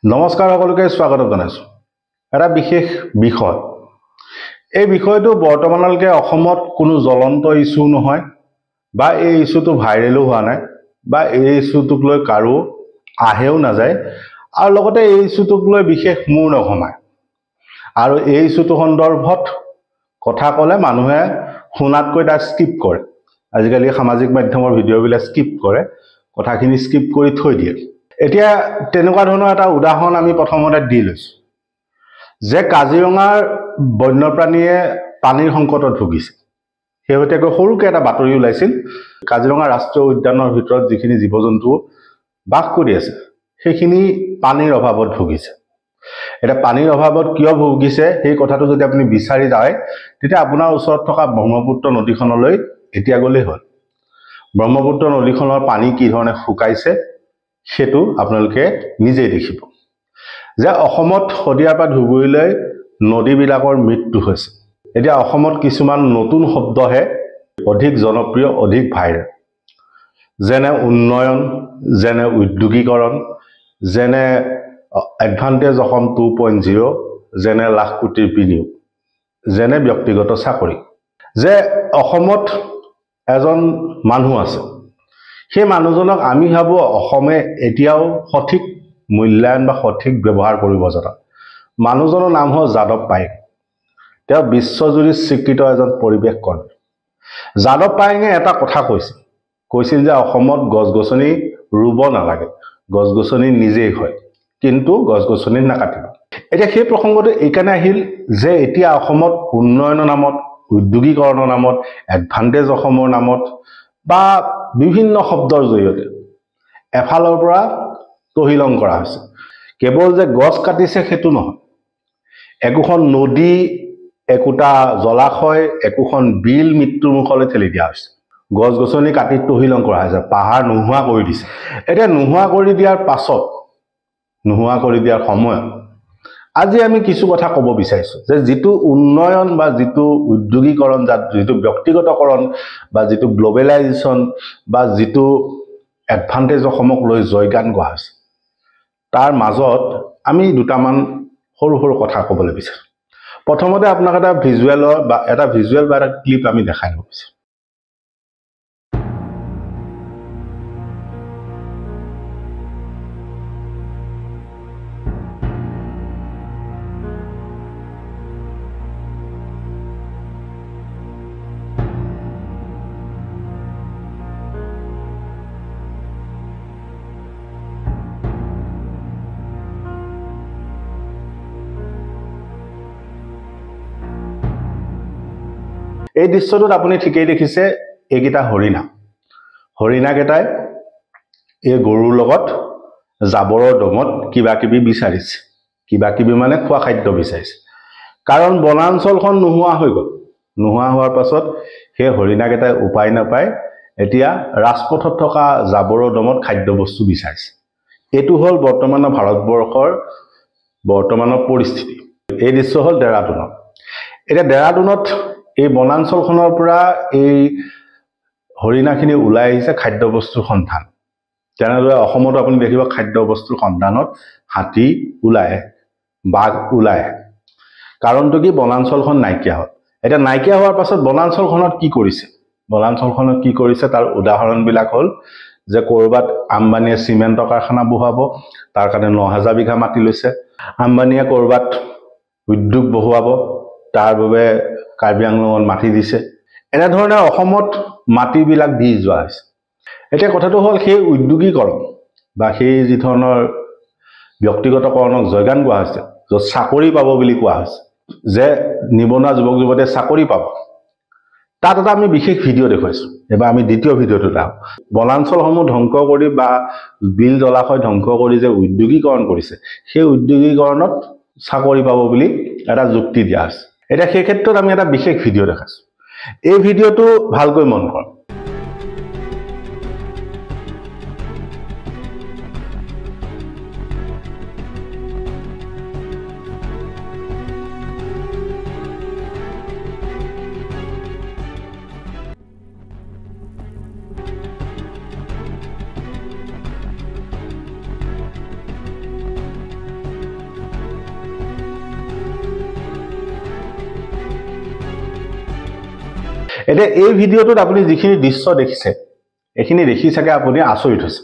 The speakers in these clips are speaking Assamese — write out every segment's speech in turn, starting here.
নমস্কাৰ সকলোকে স্বাগত জনাইছো এটা বিশেষ বিষয় এই বিষয়টো বৰ্তমানলৈকে অসমত কোনো জ্বলন্ত ইস্যু নহয় বা এই ইস্যুটো ভাইৰেলো হোৱা নাই বা এই ইস্যুটোক লৈ কাৰো আহেও নাযায় আৰু লগতে এই ইস্যুটোক লৈ বিশেষ মূৰ নঘমায় আৰু এই ইস্যুটো সন্দৰ্ভত কথা ক'লে মানুহে শুনাতকৈ তাক স্কিপ কৰে আজিকালি সামাজিক মাধ্যমৰ ভিডিঅ'বিলাক স্কিপ কৰে কথাখিনি স্কিপ কৰি থৈ দিয়ে এতিয়া তেনেকুৱা ধৰণৰ এটা উদাহৰণ আমি প্ৰথমতে দি লৈছো যে কাজিৰঙাৰ বন্যপ্ৰাণীয়ে পানীৰ সংকটত ভুগিছে সেইহতীয়াকৈ সৰুকৈ এটা বাতৰি ওলাইছিল কাজিৰঙা ৰাষ্ট্ৰীয় উদ্যানৰ ভিতৰত যিখিনি জীৱ-জন্তু বাস কৰি আছে সেইখিনি পানীৰ অভাৱত ভুগিছে এটা পানীৰ অভাৱত কিয় ভুগিছে সেই কথাটো যদি আপুনি বিচাৰি যায় তেতিয়া আপোনাৰ ওচৰত থকা ব্ৰহ্মপুত্ৰ নদীখনলৈ এতিয়া গ'লেই হ'ল ব্ৰহ্মপুত্ৰ নদীখনৰ পানী কি ধৰণে শুকাইছে সেটো আপোনালোকে নিজেই দেখিব যে অসমত শদিয়াৰ পৰা ধুবুৰীলৈ নদীবিলাকৰ মৃত্যু হৈছে এতিয়া অসমত কিছুমান নতুন শব্দহে অধিক জনপ্ৰিয় অধিক ভাইৰেল যেনে উন্নয়ন যেনে উদ্যোগীকৰণ যেনে এডভান্টেজ অসম 2.0 যেনে লাখ কোটিৰ বিনিয়োগ যেনে ব্যক্তিগত চাকৰি যে অসমত এজন মানুহ আছে সেই মানুহজনক আমি ভাবো অসমে এতিয়াও সঠিক মূল্যায়ন বা সঠিক ব্যৱহাৰ কৰিব জনা মানুহজনৰ নাম হ'ল যাদৱ পায়েং তেওঁ বিশ্বজুৰি স্বীকৃত এজন পৰিৱেশ কৰ্মী যাদৱ পায়েঙে এটা কথা কৈছিল যে অসমত গছ-গছনি ৰুব নালাগে গছ-গছনি নিজেই হয় কিন্তু গছ-গছনি নাকাটিব এতিয়া সেই প্ৰসংগটো এইকাৰণে আহিল যে এতিয়া অসমত উন্নয়নৰ নামত উদ্যোগীকৰণৰ নামত এডভান্টেজ অসমৰ নামত বা বিভিন্ন শব্দৰ জৰিয়তে এফালৰ পৰা তহিলং কৰা হৈছে কেৱল যে গছ কাটিছে সেইটো নহয় একোখন নদী একোটা জলাশয় একোখন বিল মৃত্যুৰ মুখলৈ ঠেলি দিয়া হৈছে গছ-গছনি কাটি তহিলং কৰা হৈছে পাহাৰ নোহোৱা কৰি দিছে এতিয়া নোহোৱা কৰি দিয়াৰ পাছত নোহোৱা কৰি দিয়াৰ সময়ত আজি আমি কিছু কথা ক'ব বিচাৰিছো যে যিটো উন্নয়ন বা যিটো উদ্যোগীকৰণ যিটো ব্যক্তিগতকৰণ বা যিটো গ্লোবেলাইজেশ্যন বা যিটো এডভান্টেজ অসমক লৈ জয়গান গোৱা হৈছে তাৰ মাজত আমি দুটামান সৰু সৰু কথা ক'বলৈ বিচাৰিছো প্ৰথমতে আপোনাক এটা ভিজুৱেল বা এটা ক্লিপ আমি দেখাই দিব বিচাৰিছো এই দৃশ্যটোত আপুনি ঠিকই দেখিছে এইকেইটা হৰিণা কেইটাই এই গৰুৰ লগত জাবৰৰ দমত কিবা কিবি বিচাৰিছে কিবা কিবি মানে খোৱা খাদ্য বিচাৰিছে কাৰণ বনাঞ্চলখন নোহোৱা হৈ গ'ল নোহোৱা হোৱাৰ পাছত সেই হৰিণা কেইটাই উপায় নাপায় এতিয়া ৰাজপথত থকা জাবৰৰ দমত খাদ্য বস্তু বিচাৰিছে এটো হ'ল বৰ্তমানৰ ভাৰতবৰ্ষৰ বৰ্তমানৰ পৰিস্থিতি এই দৃশ্য হ'ল ডেৰাডুনত এতিয়া ডেৰাডুনত এই বনাঞ্চলখনৰ পৰা এই হৰিণাখিনি ওলাই আহিছে খাদ্য বস্তুৰ সন্ধান তেনেদৰে অসমত আপুনি দেখিব খাদ্য বস্তুৰ সন্ধানত হাতী ওলাই বাঘ ওলাই কাৰণটো কি বনাঞ্চলখন নাইকিয়া হ'ল এটা নাইকিয়া হোৱাৰ পাছত বনাঞ্চলখনত কি কৰিছে তাৰ উদাহৰণবিলাক হ'ল যে কৰবাত আম্বানীয়ে চিমেণ্টৰ কাৰখানা বহাব তাৰ কাৰণে 9000 বিঘা মাটি লৈছে আম্বানীয়ে কৰবাত উদ্যোগ বহাব তাৰ বাবে কাৰ্বি আংলঙত মাটি দিছে এনেধৰণে অসমত মাটিবিলাক দি যোৱা হৈছে এতিয়া কথাটো হ'ল সেই উদ্যোগীকৰণ বা সেই যি ধৰণৰ ব্যক্তিগতকৰণক জয়গান গোৱা হৈছে য'ত চাকৰি পাব বুলি কোৱা হৈছে যে নিবনুৱা যুৱক যুৱতীয়ে চাকৰি পাব তাত এটা আমি বিশেষ ভিডিঅ' দেখুৱাইছো এবাৰ আমি দ্বিতীয় ভিডিঅ'টো চাওঁ বনাঞ্চলসমূহ ধ্বংস কৰি বা বিল জলাশয় ধ্বংস কৰি যে উদ্যোগীকৰণ কৰিছে সেই উদ্যোগীকৰণত চাকৰি পাব বুলি এটা যুক্তি দিয়া আছে এটা সেই ক্ষেত্ৰত আমি এটা বিশেষ ভিডিঅ' দেখাইছো এই ভিডিঅ'টো ভালকৈ মন কৰক এতিয়া এই ভিডিঅ'টোত আপুনি যিখিনি দৃশ্য দেখিছে এইখিনি দেখি চাগে আপুনি আচৰিত হৈছে।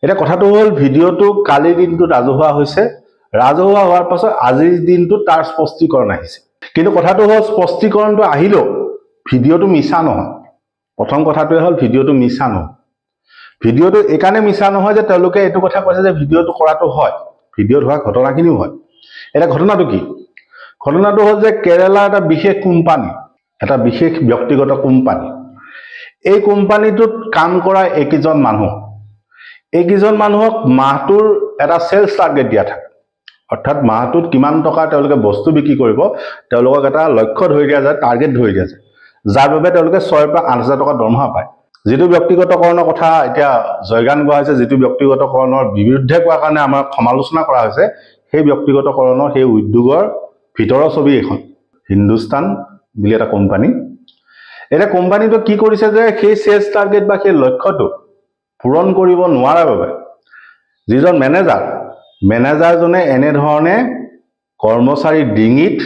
এতিয়া কথাটো হ'ল ভিডিঅ'টো কালিৰ দিনটোত ৰাজহুৱা হৈছে, ৰাজহুৱা হোৱাৰ পাছত আজিৰ দিনটোত তাৰ স্পষ্টীকৰণ আহিছে। কিন্তু কথাটো হ'ল স্পষ্টীকৰণটো আহিলেও ভিডিঅ'টো মিছা নহয়। প্ৰথম কথাটোৱে হ'ল ভিডিঅ'টো মিছা নহয়। ভিডিঅ'টো এইকাৰণে মিছা নহয় যে তেওঁলোকে এইটো কথা কৈছে যে ভিডিঅ'টো কৰাটো হয়, ভিডিঅ'ত হোৱা ঘটনাখিনিও হয়। এটা ঘটনাটো কি? ঘটনাটো হ'ল যে কেৰেলাৰ এটা বিশেষ কোম্পানী, এটা বিশেষ ব্যক্তিগত কোম্পানী, এই কোম্পানীটোত কাম কৰা এইকেইজন মানুহক মাহটোৰ এটা চেলছ টাৰ্গেট দিয়া থাকে। অৰ্থাৎ মাহটোত কিমান টকা তেওঁলোকে বস্তু বিক্ৰী কৰিব তেওঁলোকক এটা লক্ষ্য ধৰি দিয়া যায়, টাৰ্গেট ধৰি দিয়া যায়, যাৰ বাবে তেওঁলোকে 6,000 পৰা 8,000 টকা দৰমহা পায়। যিটো ব্যক্তিগতকৰণৰ কথা এতিয়া জয়গান গোৱা হৈছে, যিটো ব্যক্তিগতকৰণৰ বিৰুদ্ধে কোৱাৰ কাৰণে আমাৰ সমালোচনা কৰা হৈছে, সেই ব্যক্তিগতকৰণৰ সেই উদ্যোগৰ ভিতৰৰ ছবি এখন। হিন্দুস্তান বুলি এটা কোম্পানী। এতিয়া কোম্পানীটো কি কৰিছে যে সেই চেলছ টাৰ্গেট বা সেই লক্ষ্যটো পূৰণ কৰিব নোৱাৰাৰ বাবে যিজন মেনেজাৰজনে এনেধৰণে কৰ্মচাৰীৰ ডিঙিত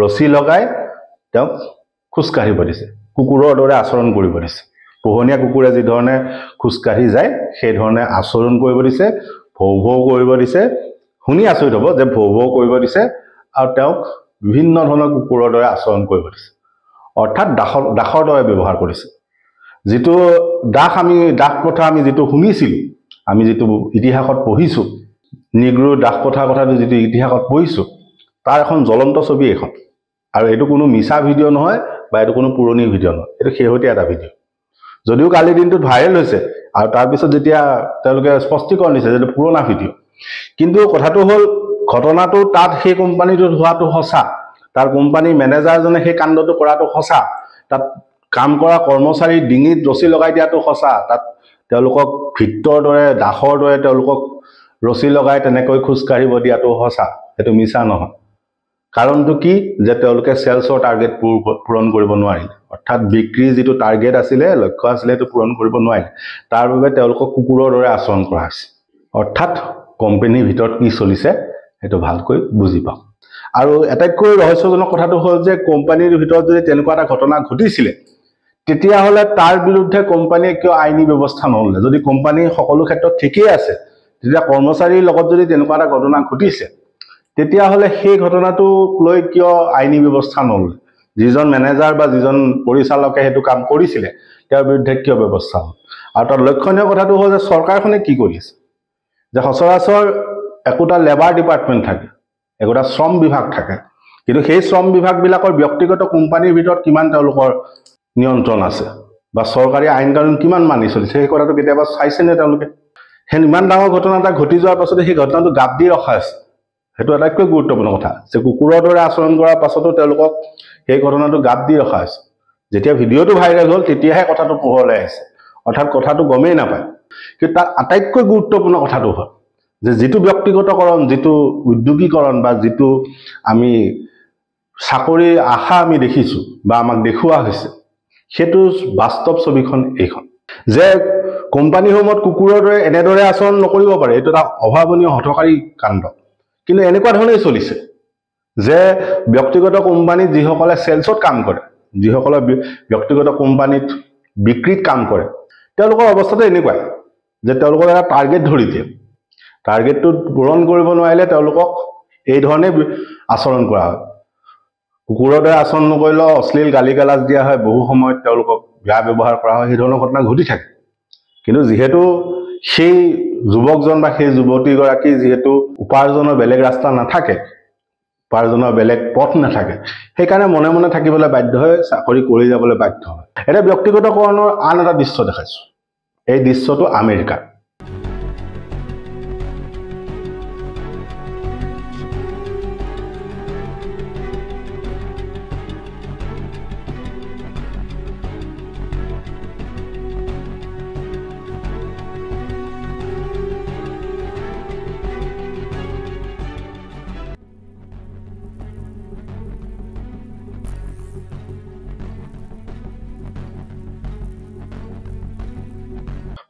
ৰছী লগাই তেওঁক খোজকাঢ়িব দিছে, কুকুৰৰ দৰে আচৰণ কৰিব দিছে। পোহনীয়া কুকুৰে যিধৰণে খোজকাঢ়ি যায় সেই ধৰণে আচৰণ কৰিব দিছে, ভৌ ভৌ কৰিব দিছে। শুনি আচৰিত হ'ব যে ভৌ ভৌ কৰিব দিছে আৰু তেওঁক বিভিন্ন ধৰণৰ কুকুৰৰ দৰে আচৰণ কৰিব দিছে। অৰ্থাৎ দাসৰ দৰে ব্যৱহাৰ কৰিছে। যিটো দাস প্ৰথা আমি যিটো শুনিছিলোঁ, আমি যিটো ইতিহাসত পঢ়িছোঁ, নিগ্ৰো দাস প্ৰথাৰ কথাটো যিটো ইতিহাসত পঢ়িছোঁ, তাৰ এখন জ্বলন্ত ছবি এখন। আৰু এইটো কোনো মিছা ভিডিঅ' নহয় বা এইটো কোনো পুৰণি ভিডিঅ' নহয়, এইটো শেহতীয়া এটা ভিডিঅ'। যদিও কালিৰ দিনটোত ভাইৰেল হৈছে আৰু তাৰপিছত যেতিয়া তেওঁলোকে স্পষ্টীকৰণ দিছে যে এইটো পুৰণা ভিডিঅ', কিন্তু কথাটো হ'ল ঘটনাটো তাত সেই কোম্পানীটোত হোৱাটো সঁচা, তাৰ কোম্পানীৰ মেনেজাৰজনে সেই কাণ্ডটো কৰাটো সঁচা, তাত কাম কৰা কৰ্মচাৰীৰ ডিঙিত ৰছী লগাই দিয়াটো সঁচা, তাত তেওঁলোকক ভিত্তৰ দৰে দাসৰ দৰে তেওঁলোকক ৰছী লগাই তেনেকৈ খোজকাঢ়িব দিয়াটো সঁচা, সেইটো মিছা নহয়। কাৰণটো কি? যে তেওঁলোকে চেলছৰ টাৰ্গেট পূৰণ কৰিব নোৱাৰিলে। অৰ্থাৎ বিক্ৰীৰ যিটো টাৰ্গেট আছিলে, লক্ষ্য আছিলে, সেইটো পূৰণ কৰিব নোৱাৰিলে। তাৰ বাবে তেওঁলোকক কুকুৰৰ দৰে আচৰণ কৰা হৈছে। অৰ্থাৎ কোম্পানীৰ ভিতৰত কি চলিছে সেইটো ভালকৈ বুজি পাওক। আৰু আটাইতকৈ ৰহস্যজনক কথাটো হ'ল যে কোম্পানীৰ ভিতৰত যদি তেনেকুৱা এটা ঘটনা ঘটিছিলে তেতিয়াহ'লে তাৰ বিৰুদ্ধে কোম্পানীয়ে কিয় আইনী ব্যৱস্থা নল'লে? যদি কোম্পানী সকলো ক্ষেত্ৰত ঠিকেই আছে, তেতিয়া কৰ্মচাৰীৰ লগত যদি তেনেকুৱা এটা ঘটনা ঘটিছে তেতিয়াহ'লে সেই ঘটনাটোক লৈ কিয় আইনী ব্যৱস্থা নল'লে? যিজন মেনেজাৰ বা যিজন পৰিচালকে সেইটো কাম কৰিছিলে তেওঁৰ বিৰুদ্ধে কিয় ব্যৱস্থা হ'ল? আৰু তাৰ লক্ষণীয় কথাটো হ'ল যে চৰকাৰখনে কি কৰি আছে? যে সচৰাচৰ একোটা লেবাৰ ডিপাৰ্টমেণ্ট থাকে, একোটা শ্ৰম বিভাগ থাকে, কিন্তু সেই শ্ৰম বিভাগবিলাকৰ ব্যক্তিগত কোম্পানীৰ ভিতৰত কিমান তেওঁলোকৰ নিয়ন্ত্ৰণ আছে বা চৰকাৰী আইন কানুন কিমান মানি চলিছে সেই কথাটো কেতিয়াবা চাইছেনে তেওঁলোকে? সেই ইমান ডাঙৰ ঘটনা এটা ঘটি যোৱাৰ পাছতে সেই ঘটনাটো গাপ দি ৰখা আছে, সেইটো আটাইতকৈ গুৰুত্বপূৰ্ণ কথা। যে কুকুৰৰ দৰে আচৰণ কৰাৰ পাছতো তেওঁলোকক সেই ঘটনাটো গাপ দি ৰখা আছে। যেতিয়া ভিডিঅ'টো ভাইৰেল হ'ল তেতিয়াহে কথাটো পোহৰলৈ আহিছে, অৰ্থাৎ কথাটো গমেই নাপায়। কিন্তু তাৰ আটাইতকৈ গুৰুত্বপূৰ্ণ কথাটো হ'ল যে যিটো ব্যক্তিগতকৰণ, যিটো উদ্যোগীকৰণ বা যিটো আমি চাকৰিৰ আশা আমি দেখিছোঁ বা আমাক দেখুওৱা হৈছে, সেইটো বাস্তৱ ছবিখন এইখন। যে কোম্পানীসমূহত কুকুৰৰ দৰে এনেদৰে আচৰণ নকৰিব পাৰে, এইটো এটা অভাৱনীয় হঠকাৰী কাণ্ড। কিন্তু এনেকুৱা ধৰণেই চলিছে যে ব্যক্তিগত কোম্পানীত যিসকলে চেলছত কাম কৰে, যিসকলে ব্যক্তিগত কোম্পানীত বিক্ৰীত কাম কৰে, তেওঁলোকৰ অৱস্থাটো এনেকুৱাই যে তেওঁলোকক এটা টাৰ্গেট ধৰি দিয়ে। টাৰ্গেটটো পূৰণ কৰিব নোৱাৰিলে তেওঁলোকক এই ধৰণে আচৰণ কৰা হয়। কুকুৰৰ দৰে আচৰণ নকৰিলেও অশ্লীল গালি গালাজ দিয়া হয়, বহু সময়ত তেওঁলোকক বেয়া ব্যৱহাৰ কৰা হয়, সেই ধৰণৰ ঘটনা ঘটি থাকে। কিন্তু যিহেতু সেই যুৱকজন বা সেই যুৱতীগৰাকী যিহেতু উপাৰ্জনৰ বেলেগ ৰাস্তা নাথাকে, উপাৰ্জনৰ বেলেগ পথ নাথাকে, সেইকাৰণে মনে মনে থাকিবলৈ বাধ্য হয়, চাকৰি কৰি যাবলৈ বাধ্য হয়। এতিয়া ব্যক্তিগতকৰণৰ আন এটা দৃশ্য দেখাইছোঁ। এই দৃশ্যটো আমেৰিকাৰ।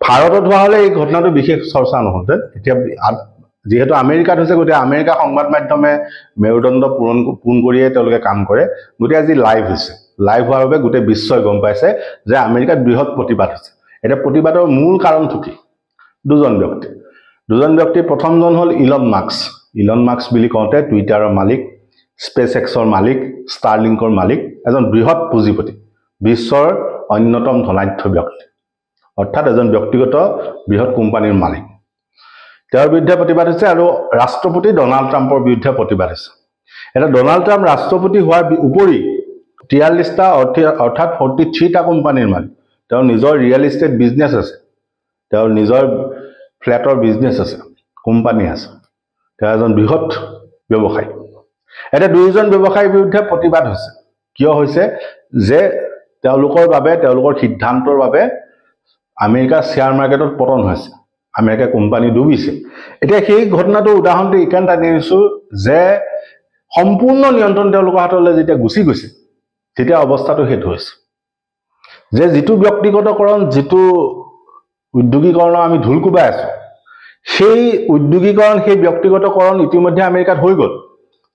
ভাৰতত হোৱা হ'লে এই ঘটনাটো বিশেষ চৰ্চা নহ'লহেঁতেন। এতিয়া যিহেতু আমেৰিকাত হৈছে, গতিকে আমেৰিকা সংবাদ মাধ্যমে মেৰুদণ্ড পোন কৰিয়ে তেওঁলোকে কাম কৰে, গতিকে আজি লাইভ হৈছে। লাইভ হোৱাৰ বাবে গোটেই বিশ্বই গম পাইছে যে আমেৰিকাত বৃহৎ প্ৰতিবাদ হৈছে। এটা প্ৰতিবাদৰ মূল কাৰণটো কি? দুজন ব্যক্তি প্ৰথমজন হ'ল ইলন মাস্ক বুলি কওঁতে টুইটাৰৰ মালিক, স্পেচ এক্সৰ মালিক, ষ্টাৰলিংকৰ মালিক, এজন বৃহৎ পুঁজিপতি, বিশ্বৰ অন্যতম ধনাঢ্য ব্যক্তি, অৰ্থাৎ এজন ব্যক্তিগত বৃহৎ কোম্পানীৰ মালিক। তেওঁৰ বিৰুদ্ধে প্ৰতিবাদ হৈছে আৰু ৰাষ্ট্ৰপতি ডনাল্ড ট্ৰাম্পৰ বিৰুদ্ধে প্ৰতিবাদ হৈছে। এটা ডনাল্ড ট্ৰাম্প ৰাষ্ট্ৰপতি হোৱাৰ উপৰি 43টা অৰ্থাৎ 43টা কোম্পানীৰ মালিক। তেওঁৰ নিজৰ ৰিয়েল ইষ্টেট বিজনেছ আছে, তেওঁৰ নিজৰ ফ্লেটৰ বিজনেছ আছে, কোম্পানী আছে, তেওঁ এজন বৃহৎ ব্যৱসায়ী। এতিয়া দুয়োজন ব্যৱসায়ীৰ বিৰুদ্ধে প্ৰতিবাদ হৈছে। কিয় হৈছে? যে তেওঁলোকৰ বাবে, তেওঁলোকৰ সিদ্ধান্তৰ বাবে আমেৰিকাৰ শ্বেয়াৰ মাৰ্কেটত পতন হৈছে, আমেৰিকা কোম্পানী ডুবিছে। এতিয়া সেই ঘটনাটোৰ উদাহৰণটো এইকাৰণে টানি আনিছোঁ যে সম্পূৰ্ণ নিয়ন্ত্ৰণ তেওঁলোকৰ হাতলৈ যেতিয়া গুচি গৈছে, তেতিয়া অৱস্থাটো সেইটো হৈছে যে যিটো ব্যক্তিগতকৰণ, যিটো উদ্যোগীকৰণৰ আমি ঢোল কোবাই আছোঁ, সেই উদ্যোগীকৰণ, সেই ব্যক্তিগতকৰণ ইতিমধ্যে আমেৰিকাত হৈ গ'ল।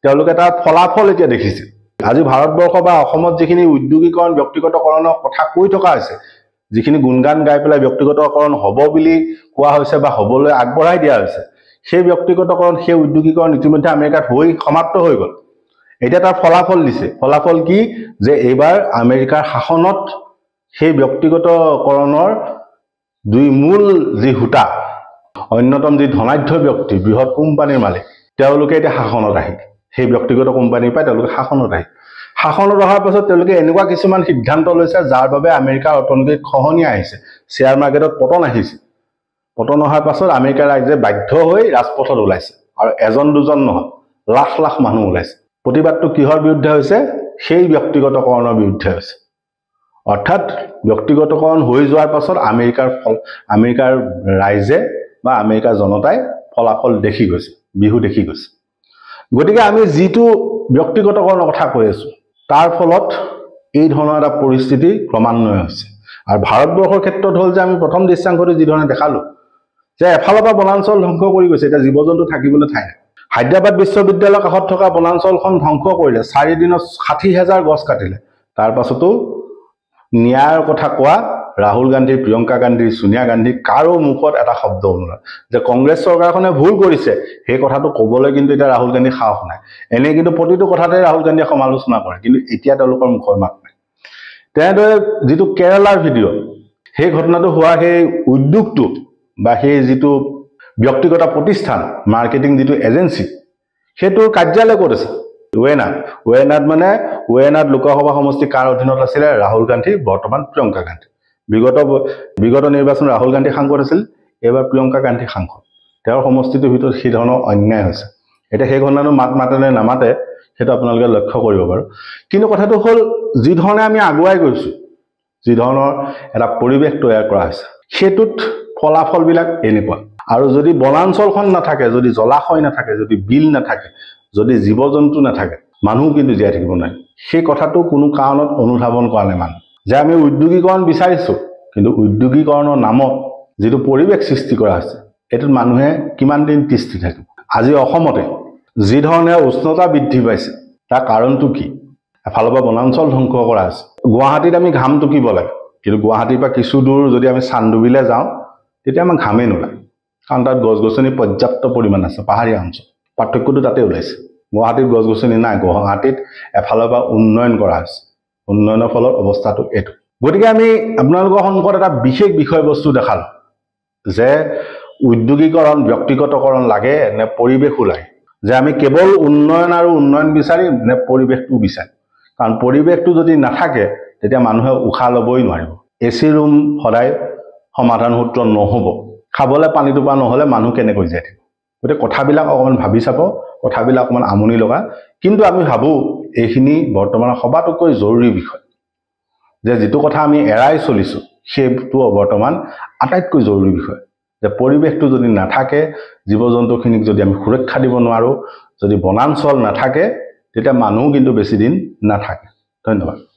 তেওঁলোকে তাৰ ফলাফল এতিয়া দেখিছে। আজি ভাৰতবৰ্ষ বা অসমত যিখিনি উদ্যোগীকৰণ, ব্যক্তিগতকৰণৰ কথা কৈ থকা হৈছে, যিখিনি গুণগান গাই পেলাই ব্যক্তিগতকৰণ হ'ব বুলি কোৱা হৈছে বা হ'বলৈ আগবঢ়াই দিয়া হৈছে, সেই ব্যক্তিগতকৰণ, সেই উদ্যোগীকৰণ ইতিমধ্যে আমেৰিকাত হৈ সমাপ্ত হৈ গ'ল। এতিয়া তাৰ ফলাফল দিছে। ফলাফল কি? যে এইবাৰ আমেৰিকাৰ শাসনত সেই ব্যক্তিগতকৰণৰ দুই মূল যি হোতা, অন্যতম যি ধনাঢ্য ব্যক্তি, বৃহৎ কোম্পানীৰ মালিক, তেওঁলোকে এতিয়া শাসনত আহিল। সেই ব্যক্তিগত কোম্পানীৰ পৰাই তেওঁলোকে শাসনত অহাৰ পাছত তেওঁলোকে এনেকুৱা কিছুমান সিদ্ধান্ত লৈছে যাৰ বাবে আমেৰিকাৰ অৰ্থনীতিত খহনীয়া আহিছে, শ্বেয়াৰ মাৰ্কেটত পতন আহিছে। পতন অহাৰ পাছত আমেৰিকাৰ ৰাইজে বাধ্য হৈ ৰাজপথত ওলাইছে, আৰু এজন দুজন নহয়, লাখ লাখ মানুহ ওলাইছে। প্ৰতিবাদটো কিহৰ বিৰুদ্ধে হৈছে? সেই ব্যক্তিগতকৰণৰ বিৰুদ্ধে হৈছে। অৰ্থাৎ ব্যক্তিগতকৰণ হৈ যোৱাৰ পাছত আমেৰিকাৰ ৰাইজে বা আমেৰিকাৰ জনতাই ফলাফল দেখি গৈছে, বিহু দেখি গৈছে। গতিকে আমি যিটো ব্যক্তিগতকৰণৰ কথা কৈ আছোঁ, তাৰ ফলত এই ধৰণৰ এটা পৰিস্থিতি ক্ৰমান্বয়ে হৈছে। আৰু ভাৰতবৰ্ষৰ ক্ষেত্ৰত হ'ল যে আমি প্ৰথম দৃশ্যাংশটো যিধৰণে দেখালোঁ যে এফালৰ পৰা বনাঞ্চল ধ্বংস কৰি গৈছে, এতিয়া জীৱ জন্তু থাকিবলৈ ঠাই নাই। হায়দৰাবাদ বিশ্ববিদ্যালয়ৰ কাষত থকা বনাঞ্চলখন ধ্বংস কৰিলে, 4 দিনত 60,000 গছ কাটিলে। তাৰ পাছতো ন্যায়ৰ কথা কোৱা ৰাহুল গান্ধী, প্ৰিয়ংকা গান্ধী, সোনিয়া গান্ধী কাৰো মুখত এটা শব্দ নোলায় যে কংগ্ৰেছ চৰকাৰখনে ভুল কৰিছে। সেই কথাটো ক'বলৈ কিন্তু এতিয়া ৰাহুল গান্ধীৰ সাহস নাই। এনেই কিন্তু প্ৰতিটো কথাতে ৰাহুল গান্ধীয়ে সমালোচনা কৰে, কিন্তু এতিয়া তেওঁলোকৰ মুখৰ মাত নাই। তেনেদৰে যিটো কেৰালাৰ ভিডিঅ', সেই ঘটনাটো হোৱা সেই উদ্যোগটো বা সেই যিটো ব্যক্তিগত প্ৰতিষ্ঠান, মাৰ্কেটিং যিটো এজেঞ্চি, সেইটোৰ কাৰ্যালয় ক'ত আছে? ৱেনাড লোকসভা সমষ্টি কাৰ অধীনত আছিলে? ৰাহুল গান্ধী, বৰ্তমান প্ৰিয়ংকা গান্ধী। বিগত নিৰ্বাচন ৰাহুল গান্ধী সাংসদ আছিল, এইবাৰ প্ৰিয়ংকা গান্ধী সাংসদ। তেওঁৰ সমষ্টিটোৰ ভিতৰত সেই ধৰণৰ অন্যায় হৈছে। এতিয়া সেই ঘটনাটো মাতে নে নামাতে সেইটো আপোনালোকে লক্ষ্য কৰিব বাৰু। কিন্তু কথাটো হ'ল, যি ধৰণে আমি আগুৱাই গৈছোঁ, যি ধৰণৰ এটা পৰিৱেশ তৈয়াৰ কৰা হৈছে, সেইটোত ফলাফলবিলাক এনেকুৱা। আৰু যদি বনাঞ্চলখন নাথাকে, যদি জলাশয় নাথাকে, যদি বিল নাথাকে, যদি জীৱ জন্তু নাথাকে, মানুহ কিন্তু জীয়াই থাকিব নোৱাৰে। সেই কথাটো কোনো কাৰণত অনুধাৱন কৰা নাই মানুহ। যে আমি উদ্যোগীকৰণ বিচাৰিছোঁ, কিন্তু উদ্যোগীকৰণৰ নামত যিটো পৰিৱেশ সৃষ্টি কৰা হৈছে, এইটোত মানুহে কিমান দিন তিষ্ঠি থাকিব? আজি অসমতে যি ধৰণে উষ্ণতা বৃদ্ধি পাইছে, তাৰ কাৰণটো কি? এফালৰ পৰা বনাঞ্চল ধ্বংস কৰা হৈছে। গুৱাহাটীত আমি ঘাম টুকিব লাগে, কিন্তু গুৱাহাটীৰ পৰা কিছু দূৰ যদি আমি চান্দুবিলৈ যাওঁ, তেতিয়া আমাৰ ঘামেই নোলায়, কাৰণ তাত গছ গছনি পৰ্যাপ্ত পৰিমাণ আছে, পাহাৰীয়া অঞ্চল। পাৰ্থক্যটো তাতে ওলাইছে। গুৱাহাটীত গছ গছনি নাই, গুৱাহাটীত এফালৰ পৰা উন্নয়ন কৰা হৈছে, উন্নয়নৰ ফলত অৱস্থাটো এইটো। গতিকে আমি আপোনালোকৰ সন্মুখত এটা বিশেষ বিষয়বস্তু দেখালোঁ যে উদ্যোগীকৰণ, ব্যক্তিগতকৰণ লাগে নে পৰিৱেশো লাগে, যে আমি কেৱল উন্নয়ন আৰু উন্নয়ন বিচাৰিম নে পৰিৱেশটো বিচাৰিম। কাৰণ পৰিৱেশটো যদি নাথাকে, তেতিয়া মানুহে উশাহ ল'বই নোৱাৰিব। AC ৰুম সদায় সমাধান সূত্ৰ নহ'ব। খাবলৈ পানীটোপা নহ'লে মানুহ কেনেকৈ জীয়াই থাকিব? গতিকে কথাবিলাক অকণমান ভাবি চাব, কথাবিলাক অকণমান আমনি লগা, কিন্তু আমি ভাবোঁ এইখিনি বৰ্তমানৰ সবাতোকৈ জৰুৰী বিষয়। যে যিটো কথা আমি এৰাই চলিছোঁ, সেইটো বৰ্তমান আটাইতকৈ জৰুৰী বিষয়। যে পৰিৱেশটো যদি নাথাকে, জীৱ জন্তুখিনিক যদি আমি সুৰক্ষা দিব নোৱাৰোঁ, যদি বনাঞ্চল নাথাকে, তেতিয়া মানুহ কিন্তু বেছি দিন নাথাকে। ধন্যবাদ।